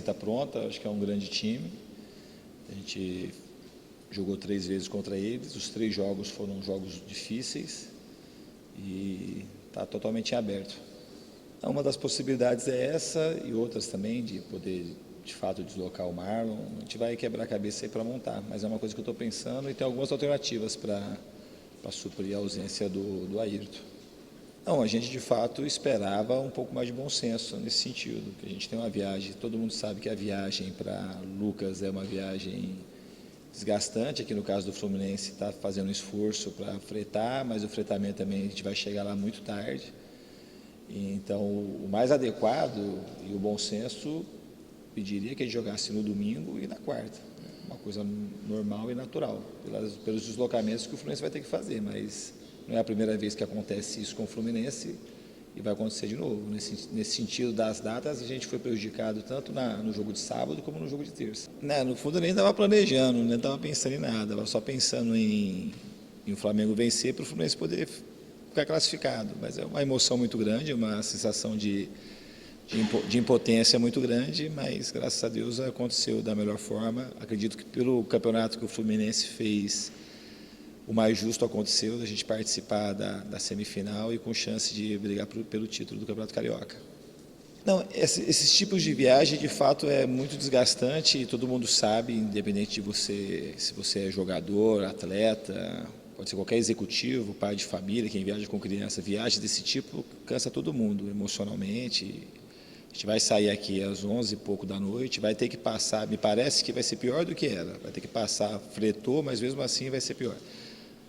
receita pronta, acho que é um grande time. A gente jogou 3 vezes contra eles, os 3 jogos foram jogos difíceis e está totalmente aberto. Uma das possibilidades é essa e outras também, de poder, de fato, deslocar o Marlon. A gente vai quebrar a cabeça aí para montar, mas é uma coisa que eu estou pensando e tem algumas alternativas para suprir a ausência do Ayrton. Não, a gente de fato esperava um pouco mais de bom senso nesse sentido, que a gente tem uma viagem, todo mundo sabe que a viagem para Lucas é uma viagem desgastante, aqui no caso do Fluminense está fazendo um esforço para fretar, mas o fretamento também a gente vai chegar lá muito tarde. Então, o mais adequado e o bom senso pediria que a gente jogasse no domingo e na quarta. Uma coisa normal e natural, pelos deslocamentos que o Fluminense vai ter que fazer, mas não é a primeira vez que acontece isso com o Fluminense e vai acontecer de novo. Nesse sentido das datas, a gente foi prejudicado tanto no jogo de sábado como no jogo de terça. No fundo, eu nem estava planejando, nem estava pensando em nada, estava só pensando em o Flamengo vencer para o Fluminense poder ficar classificado, mas é uma emoção muito grande, uma sensação de impotência muito grande, mas graças a Deus aconteceu da melhor forma. Acredito que pelo campeonato que o Fluminense fez, o mais justo aconteceu, da gente participar da semifinal e com chance de brigar pelo título do Campeonato Carioca. Não, esses tipos de viagem de fato é muito desgastante e todo mundo sabe, independente de você, se você é jogador, atleta, pode ser qualquer executivo, pai de família, quem viaja com criança, viagem desse tipo cansa todo mundo emocionalmente. A gente vai sair aqui às 11 e pouco da noite, vai ter que passar, me parece que vai ser pior do que era, vai ter que passar, fretou, mas mesmo assim vai ser pior.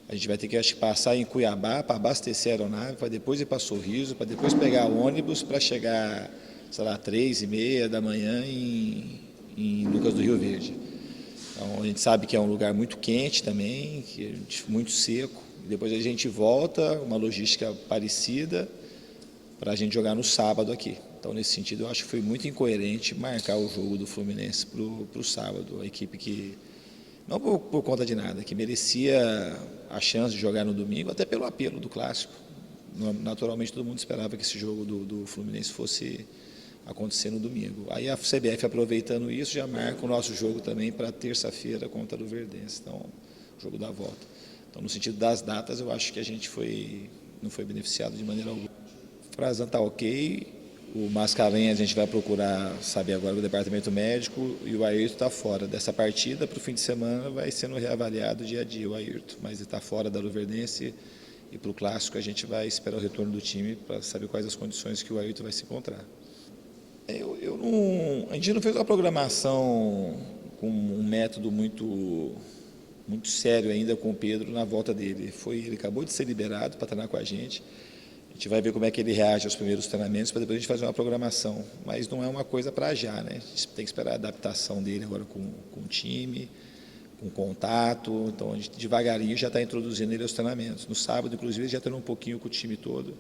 A gente vai ter que, acho que, passar em Cuiabá para abastecer a aeronave, para depois ir para Sorriso, para depois pegar ônibus para chegar, sei lá, 3h30 da manhã em Lucas do Rio Verde. Então, a gente sabe que é um lugar muito quente também, muito seco. Depois a gente volta, uma logística parecida, para a gente jogar no sábado aqui. Então, nesse sentido, eu acho que foi muito incoerente marcar o jogo do Fluminense para o sábado. A equipe que, não por conta de nada, que merecia a chance de jogar no domingo, até pelo apelo do clássico. Naturalmente, todo mundo esperava que esse jogo do Fluminense fosse acontecer no domingo. Aí a CBF, aproveitando isso, já marca o nosso jogo também para terça-feira contra o Luverdense, então, o jogo da volta. Então, no sentido das datas, eu acho que a gente não foi beneficiado de maneira alguma. O Frazan está ok, o Mascarenhas a gente vai procurar saber agora o departamento médico e o Ayrton está fora dessa partida. Para o fim de semana vai sendo reavaliado dia a dia o Ayrton, mas ele está fora da Luverdense e para o Clássico a gente vai esperar o retorno do time para saber quais as condições que o Ayrton vai se encontrar. A gente não fez uma programação com um método muito sério ainda com o Pedro na volta dele. Ele acabou de ser liberado para treinar com a gente. A gente vai ver como é que ele reage aos primeiros treinamentos para depois a gente fazer uma programação. Mas não é uma coisa para já, né? A gente tem que esperar a adaptação dele agora com o time, com contato. Então a gente devagarinho já está introduzindo ele aos treinamentos. No sábado, inclusive, ele já treinou um pouquinho com o time todo.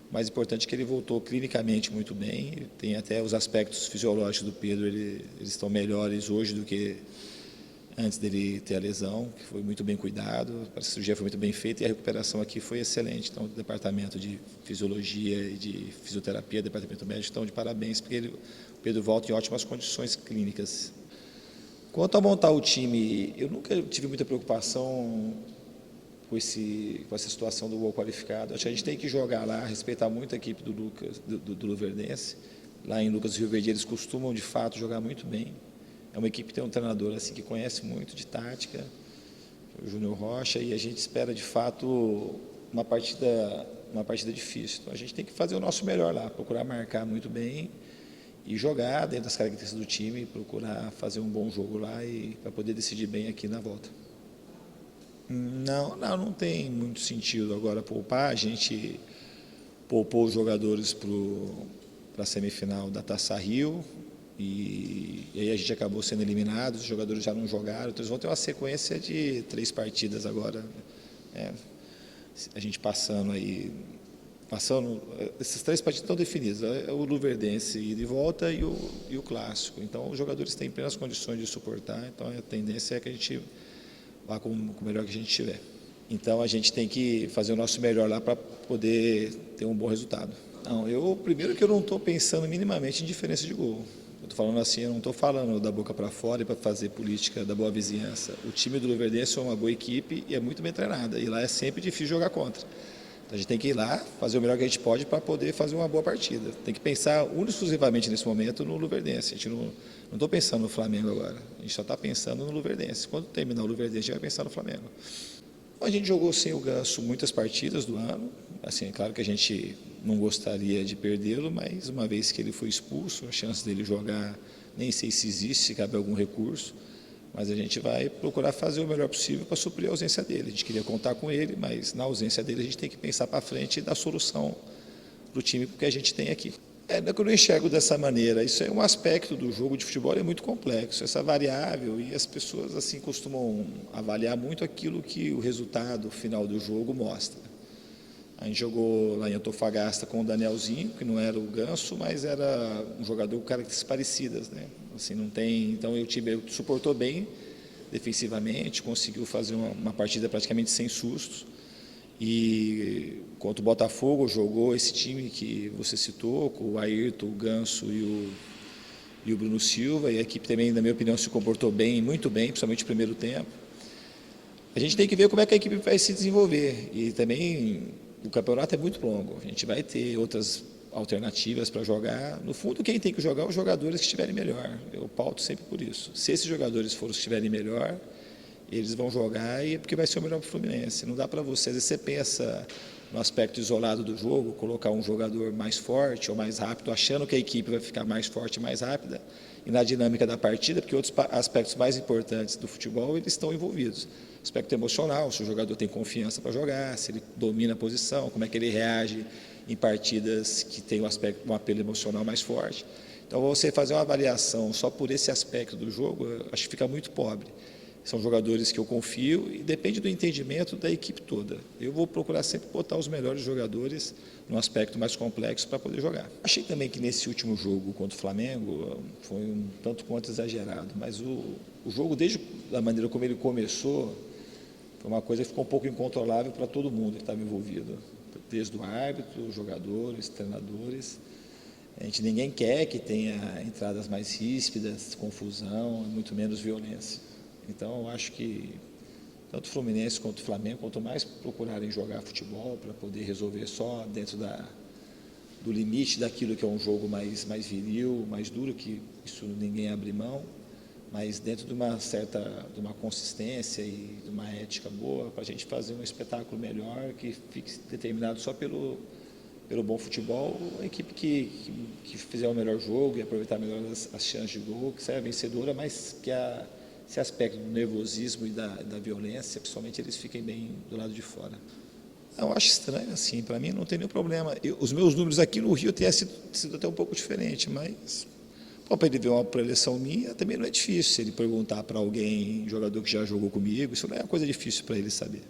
O mais importante é que ele voltou clinicamente muito bem, tem até os aspectos fisiológicos do Pedro, eles estão melhores hoje do que antes dele ter a lesão, que foi muito bem cuidado, a cirurgia foi muito bem feita e a recuperação aqui foi excelente. Então, o departamento de fisiologia e de fisioterapia, o departamento médico, estão de parabéns, porque o Pedro volta em ótimas condições clínicas. Quanto a montar o time, eu nunca tive muita preocupação com essa situação do gol qualificado. Acho que a gente tem que jogar lá, respeitar muito a equipe do Luverdense. Lá em Lucas do Rio Verde eles costumam de fato jogar muito bem. É uma equipe que tem um treinador assim, que conhece muito de tática, o Júnior Rocha, e a gente espera de fato uma partida difícil. Então a gente tem que fazer o nosso melhor lá, procurar marcar muito bem e jogar dentro das características do time, procurar fazer um bom jogo lá e para poder decidir bem aqui na volta. Não tem muito sentido agora poupar. A gente poupou os jogadores para a semifinal da Taça Rio e aí a gente acabou sendo eliminado, os jogadores já não jogaram, então eles vão ter uma sequência de 3 partidas agora, a gente passando, essas 3 partidas estão definidas, o Luverdense ida e volta e o Clássico, então os jogadores têm plenas condições de suportar, então a tendência é que a gente vá com o melhor que a gente tiver. Então a gente tem que fazer o nosso melhor lá para poder ter um bom resultado. Primeiro que eu não estou pensando minimamente em diferença de gol. Eu estou falando assim, eu não estou falando da boca para fora e para fazer política da boa vizinhança. O time do Luverdense é uma boa equipe e é muito bem treinada. E lá é sempre difícil jogar contra. Então a gente tem que ir lá, fazer o melhor que a gente pode para poder fazer uma boa partida. Tem que pensar exclusivamente nesse momento no Luverdense. A gente não estou pensando no Flamengo agora. A gente só está pensando no Luverdense. Quando terminar o Luverdense, a gente vai pensar no Flamengo. A gente jogou sem o Ganso muitas partidas do ano. Assim, é claro que a gente não gostaria de perdê-lo, mas uma vez que ele foi expulso, a chance dele jogar, nem sei se existe, se cabe algum recurso, mas a gente vai procurar fazer o melhor possível para suprir a ausência dele. A gente queria contar com ele, mas na ausência dele a gente tem que pensar para frente e dar solução para o time que a gente tem aqui. Não que eu não enxergo dessa maneira, isso é um aspecto do jogo de futebol, é muito complexo, essa variável, e as pessoas assim costumam avaliar muito aquilo que o resultado final do jogo mostra. A gente jogou lá em Antofagasta com o Danielzinho, que não era o Ganso, mas era um jogador com características parecidas, né? Assim, não tem, então o time suportou bem defensivamente, conseguiu fazer uma partida praticamente sem sustos. E contra o Botafogo jogou esse time que você citou, com o Ayrton, o Ganso e o Bruno Silva, e a equipe também, na minha opinião, se comportou bem, muito bem, principalmente no primeiro tempo. A gente tem que ver como é que a equipe vai se desenvolver, e também o campeonato é muito longo, a gente vai ter outras alternativas para jogar. No fundo, quem tem que jogar é os jogadores que estiverem melhor, eu pauto sempre por isso. Se esses jogadores forem os que estiverem melhor, eles vão jogar e é porque vai ser o melhor para o Fluminense. Não dá para você, às vezes você pensa no aspecto isolado do jogo, colocar um jogador mais forte ou mais rápido, achando que a equipe vai ficar mais forte e mais rápida, e na dinâmica da partida, porque outros aspectos mais importantes do futebol, eles estão envolvidos. Aspecto emocional, se o jogador tem confiança para jogar, se ele domina a posição, como é que ele reage em partidas que tem um apelo emocional mais forte. Então, você fazer uma avaliação só por esse aspecto do jogo, eu acho que fica muito pobre. São jogadores que eu confio e depende do entendimento da equipe toda. Eu vou procurar sempre botar os melhores jogadores num aspecto mais complexo para poder jogar. Achei também que nesse último jogo contra o Flamengo foi um tanto quanto exagerado, mas o jogo, desde a maneira como ele começou, foi uma coisa que ficou um pouco incontrolável para todo mundo que estava envolvido, desde o árbitro, os jogadores, treinadores. Ninguém quer que tenha entradas mais ríspidas, confusão, muito menos violência. Então, eu acho que tanto o Fluminense quanto o Flamengo, quanto mais procurarem jogar futebol para poder resolver só dentro do limite daquilo que é um jogo mais viril, mais duro, que isso ninguém abre mão, mas dentro de uma consistência e de uma ética boa, para a gente fazer um espetáculo melhor, que fique determinado só pelo bom futebol, a equipe que fizer o melhor jogo e aproveitar melhor as chances de gol, que saia vencedora, mas que esse aspecto do nervosismo e da violência, principalmente, eles fiquem bem do lado de fora. Eu acho estranho, assim, para mim não tem nenhum problema. Os meus números aqui no Rio tenham sido até um pouco diferente, mas para ele ver uma preleção minha, também não é difícil. Se ele perguntar para alguém, jogador que já jogou comigo, isso não é uma coisa difícil para ele saber.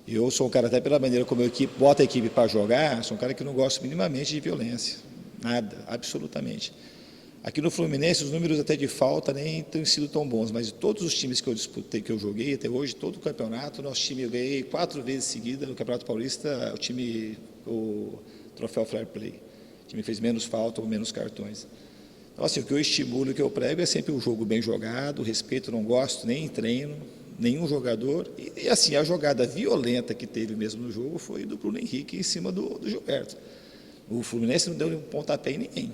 Eu sou um cara, até pela maneira como eu boto a equipe para jogar, sou um cara que não gosta minimamente de violência. Nada, absolutamente. Aqui no Fluminense, os números até de falta nem têm sido tão bons, mas de todos os times que eu disputei, que eu joguei até hoje, todo o campeonato, nosso time eu ganhei 4 vezes seguida no Campeonato Paulista, o troféu Fair Play. O time fez menos falta ou menos cartões. Então, assim, o que eu estimulo, o que eu prego é sempre um jogo bem jogado, respeito, não gosto nem em treino, nenhum jogador. E assim, a jogada violenta que teve mesmo no jogo foi do Bruno Henrique em cima do Gilberto. O Fluminense não deu nenhum pontapé em ninguém.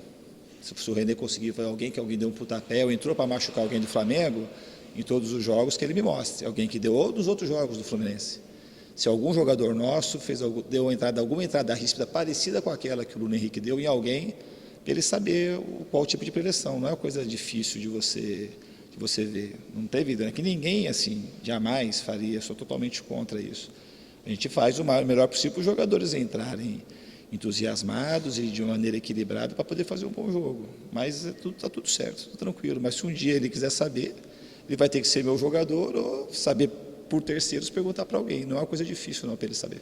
Se o René conseguir fazer alguém deu um pontapé ou entrou para machucar alguém do Flamengo, em todos os jogos que ele me mostre. Alguém que deu, ou dos outros jogos do Fluminense. Se algum jogador nosso deu alguma entrada ríspida parecida com aquela que o Bruno Henrique deu em alguém, para ele saber qual tipo de preleção. Não é uma coisa difícil de você ver. Não teve, né? Que ninguém assim jamais faria, sou totalmente contra isso. A gente faz o melhor possível para os jogadores entrarem entusiasmados e de uma maneira equilibrada para poder fazer um bom jogo. Mas está tudo certo, tudo tranquilo. Mas se um dia ele quiser saber, ele vai ter que ser meu jogador ou saber por terceiros perguntar para alguém. Não é uma coisa difícil não para ele saber.